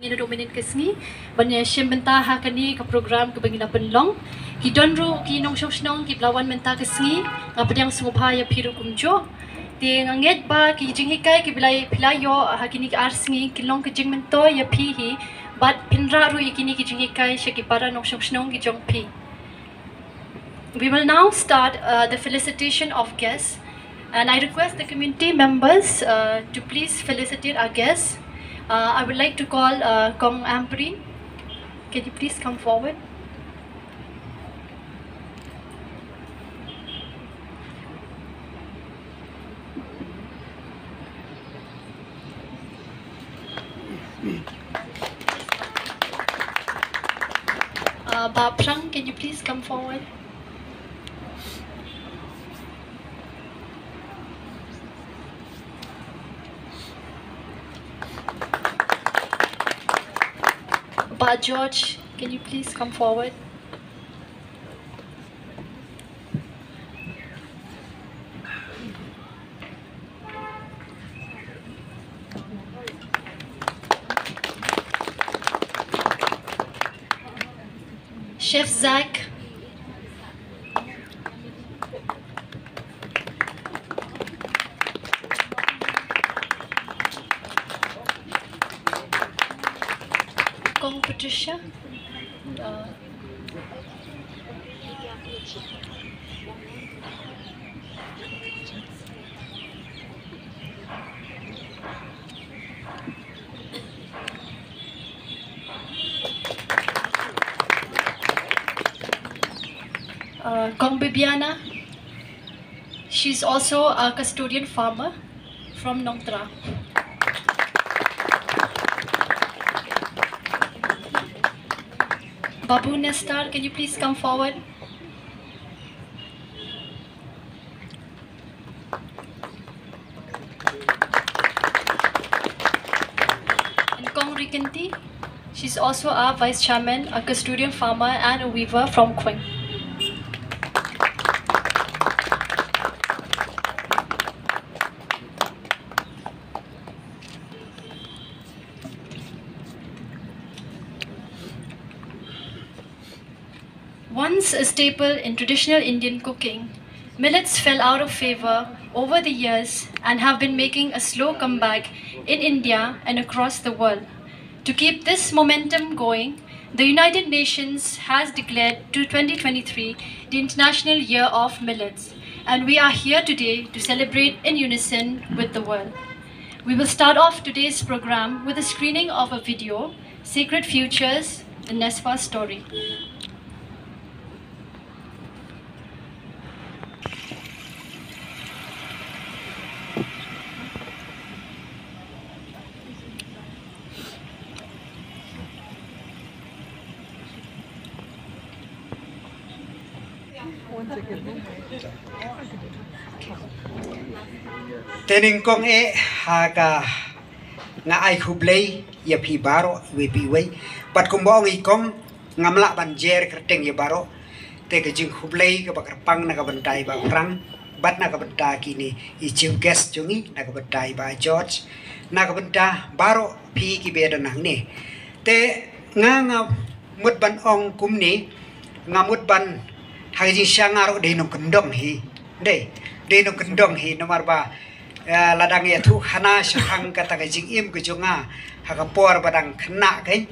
MYNNIN KaSNGI banyak siem bentah kani ke program ke bangina penlong hidon ru ki nong shoshnong ki lawan mentah KaSNGI ngapadang sungupha ya phiru kumjo te nganget ba ki jinghikai ki bilai philayo hakini ki arsngi ki long ki jingmento ya phihi bat pinra ru ikini ki jinghikai shaki para nong shoshnong ki jongphi. We will now start the felicitation of guests, and I request the community members to please felicitate our guests. I would like to call Kong Ampri. Can you please come forward? Ba Prang, can you please come forward? Ba George, can you please come forward? Chef Zach. Kong Patricia. Kong Bibiana. She's also a custodian farmer from Nongtra. Babu Nestar, can you please come forward? And Kong Rikinti, she's also a vice chairman, a custodian farmer and a weaver from Queen. Once a staple in traditional Indian cooking, millets fell out of favor over the years and have been making a slow comeback in India and across the world. To keep this momentum going, the United Nations has declared 2023 the International Year of Millets, and we are here today to celebrate in unison with the world. We will start off today's program with a screening of a video, Sacred Futures, the NESFAST story. Tening kong haga nga ay hublay ya pi baro we pi way pat kumbong ikong ngamla banjer kerteng ya baro te ke jing hublay ke bakar pang na kabantay ba prang bat na kabanta kini i chief guest jungi na kabantay ba George na kabanta baro pi ki beda nang ni te nga mut ban ong kumni nga mut ban haji syangaro de no kendong hi de no kendong hi nomor ba ladang ya tu hana syahang kata kajing im kejunga hakapor badang kena kai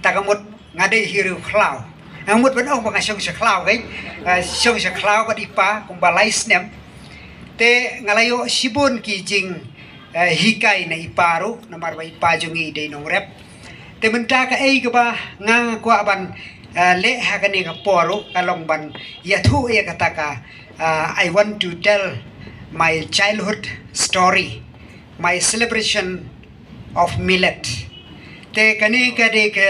takamut ngade hiru khlau ngamut ban ong bangasong sa khlau kai song sa khlau ka dipa kung balai snem te ngalayo sibun ki jing hikai na iparu nomor ba ipa jungi de nong rep te menta ka ei ka ba nga kwa ban le hakani ka poru kalong ban ya tu ya kataka I want to tell my childhood story, my celebration of millet. Te kani kade ke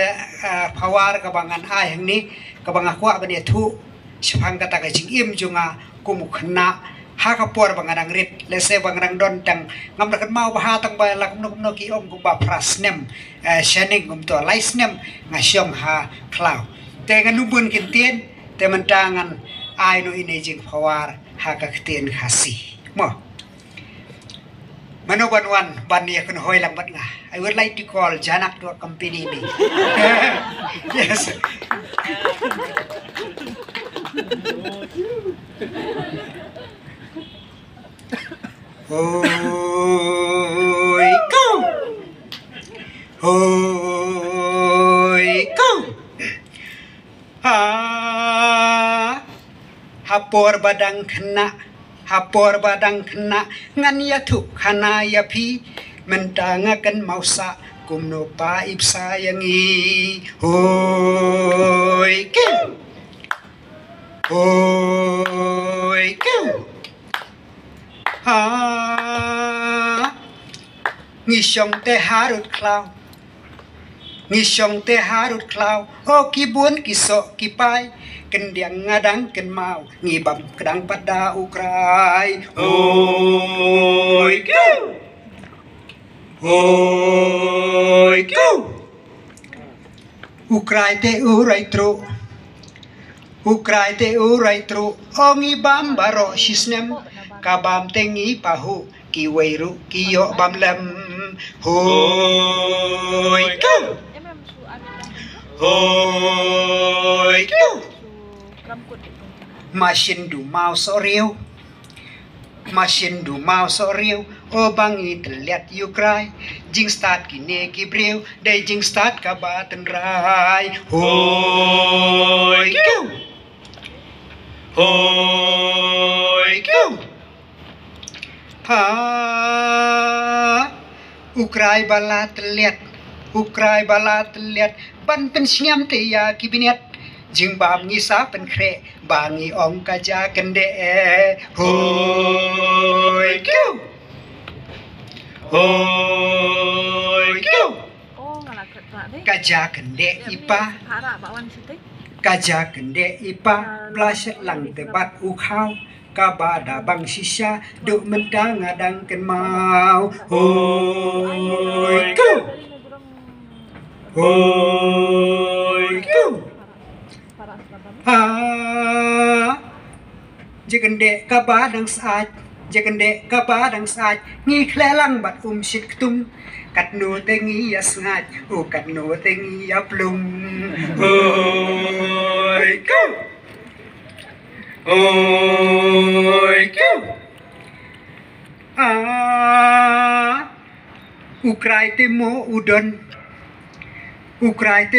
pawar kabangan ayang ni kabang akwa bani tu sepang kata kajing im junga kumukhna hakapor banganang rit lese banganang don tang ngamrakan mau bahatang ba lakum no ki om kumba prasnem shaning kumto laisnem ngasyong ha klau. Te nganubun kintien te mentangan ai no ini jing pawar hakakhtien khasi mo Mano ban ni akan hoi lang bat nga. I would like to call Janak to accompany me. Yes. Hoi go. Hoi go. Ha hapor badang kena ngan ya tu kana ya pi mentangakan mausa kumno paip sayangi hoi ke ha ngisong te harut klau o kibun kisok kipai kendiang ngadang ken mau ngibam kedang pada ukrai hoi go ukrai te urai tro ongi bam baro sisnem kabam tengi pahu kiweiru kiyo bam lem hoi go Masin du mau so riu o bangi telet yu cry jing start kine ki breu dai jing start ka baten rai hoi go ha ukrai balat telet ban pen siam te ya kibinet jing bam ngi sa pen kre bangi ong ka ja kende hoi go ka ja kende ipa blaset lang te bat u khao ka ba da bang shisha du mentang ngadang ken mau hoi go ha jekende ka ba dang saaj ngi khlelang bat sit tum kat no tengi yas ngaj o kat no tengi aplum hoi go ukrai te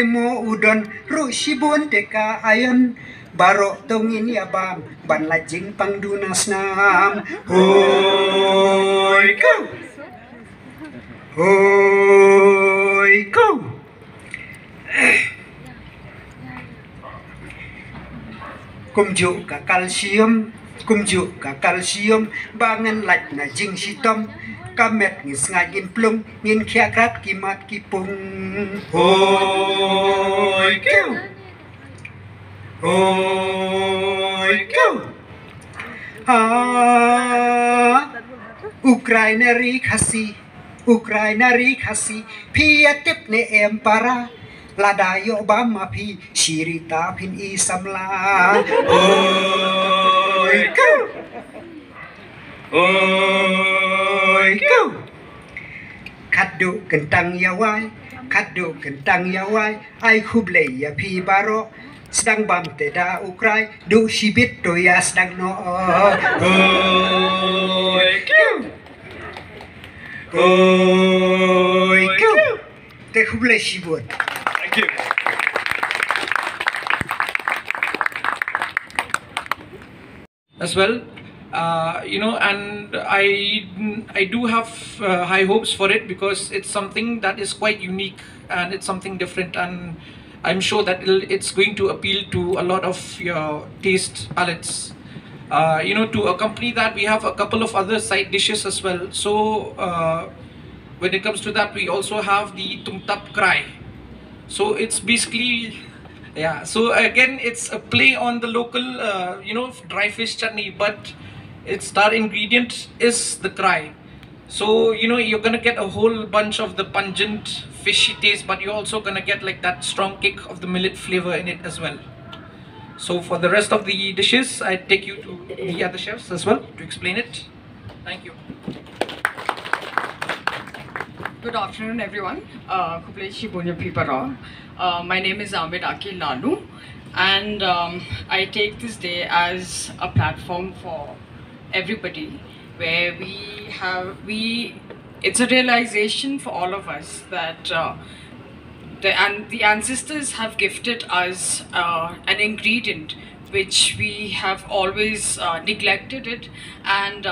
mo udon ru shibun te ka ayon baro tongin ya bam ban lajing pangdunas nam hoi go kumju ka kalsium bangan laj na jing sitom kamet ngis ngagin plum ngin khiakrat kimat kipung hoi go ha Ukrainari khasi piatip ne empara ladayo bama pi shirita pin isamla hoi go kaddu kentang yawai ai khuble ya pi baro sedang bam teda ukrai du shibit do ya sedang no hoi go te khuble shibut. Thank you. As well, and I do have high hopes for it because it's something that is quite unique and it's something different, and I'm sure that it's going to appeal to a lot of your taste palates. To accompany that, we have a couple of other side dishes as well. So when it comes to that, we also have the tumtap krai. So it's basically, yeah, so again it's a play on the local dry fish chutney, but its star ingredient is the krai. So you're gonna get a whole bunch of the pungent fishy taste, but you're also gonna get like that strong kick of the millet flavor in it as well. So for the rest of the dishes, I take you to the other chefs as well to explain it. Thank you. Good afternoon, everyone. My name is Ahmed Akil Lalu, and I take this day as a platform for everybody, where it's a realization for all of us that the ancestors have gifted us an ingredient which we have always neglected it, and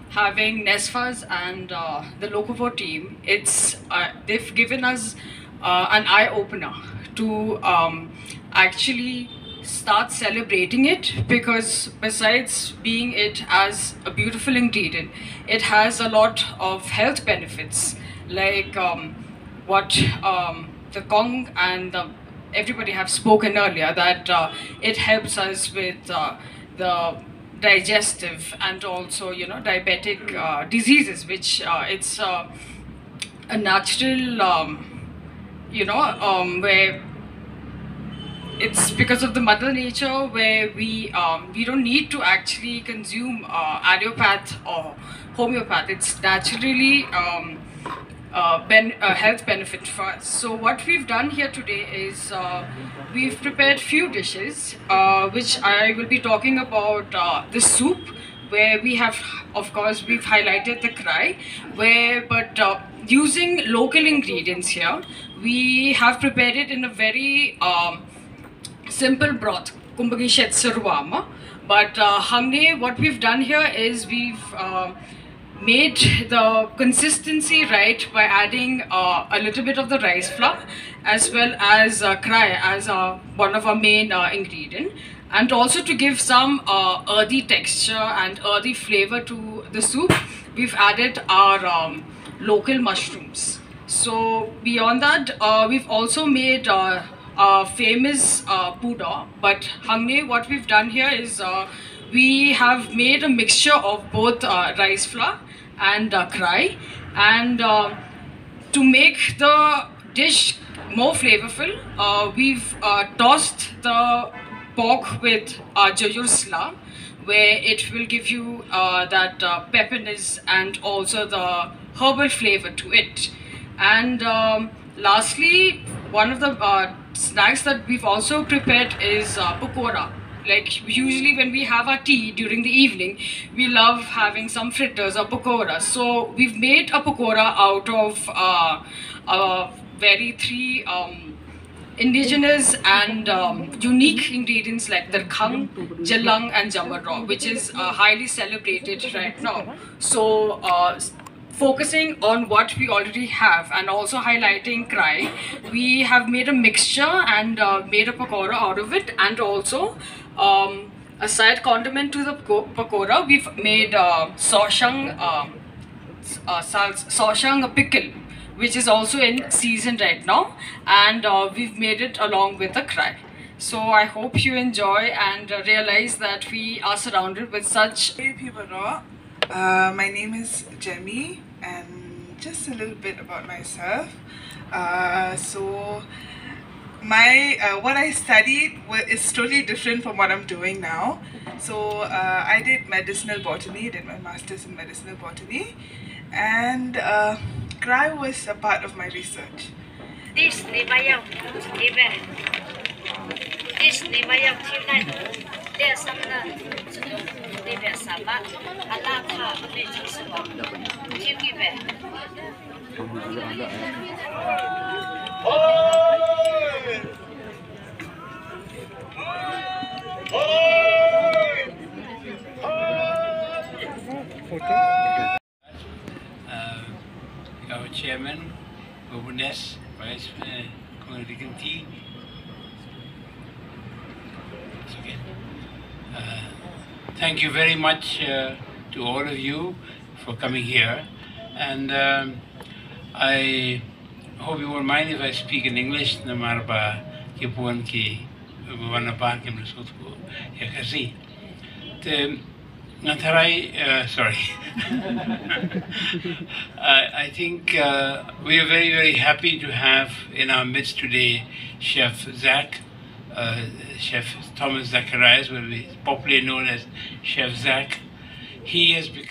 having NESFAST and the Lokovo team, they've given us an eye-opener to actually start celebrating it, because besides being it as a beautiful ingredient, it has a lot of health benefits, like what the Kong and everybody have spoken earlier, that it helps us with the digestive and also, you know, diabetic diseases, which it's a natural, where it's because of the mother nature, where we don't need to actually consume allopath or homeopath. It's naturally a health benefit for us. So what we've done here today is we've prepared few dishes, which I will be talking about the soup, where we have, of course, we've highlighted the krai, but using local ingredients here, we have prepared it in a very simple broth, kumbhagi shetsurwama. But what we've done here is we've made the consistency right by adding a little bit of the rice flour, as well as krai as one of our main ingredient, and also to give some earthy texture and earthy flavor to the soup, we've added our local mushrooms. So beyond that, we've also made famous puda, but what we've done here is we have made a mixture of both rice flour and krai, and to make the dish more flavorful, we've tossed the pork with jajur, where it will give you that pepperness and also the herbal flavor to it. And lastly, one of the snacks that we've also prepared is pakora. Like usually when we have our tea during the evening, we love having some fritters or pakora. So we've made a pakora out of three indigenous and unique ingredients like darkhang, jalang and jamarraw, which is highly celebrated right now. So focusing on what we already have and also highlighting krai, we have made a mixture and made a pakora out of it, and also a side condiment to the pakora, we've made soshang pickle, which is also in season right now, and we've made it along with the krai. So I hope you enjoy and realize that we are surrounded with such. Hey people, my name is Jemmy, and just a little bit about myself. So what I studied is totally different from what I'm doing now. So I did medicinal botany, did my master's in medicinal botany, and krai was a part of my research. Our chairman, Bobunes, Vice Konadikanti. Thank you very much to all of you for coming here, and I hope you won't mind if I speak in English. Namarba kipuan ki wanapan ki mnasutko yakasi. Sorry. I think we are very, very happy to have in our midst today Chef Zach, Chef Thomas Zacharias, will be popularly known as Chef Zach. He has become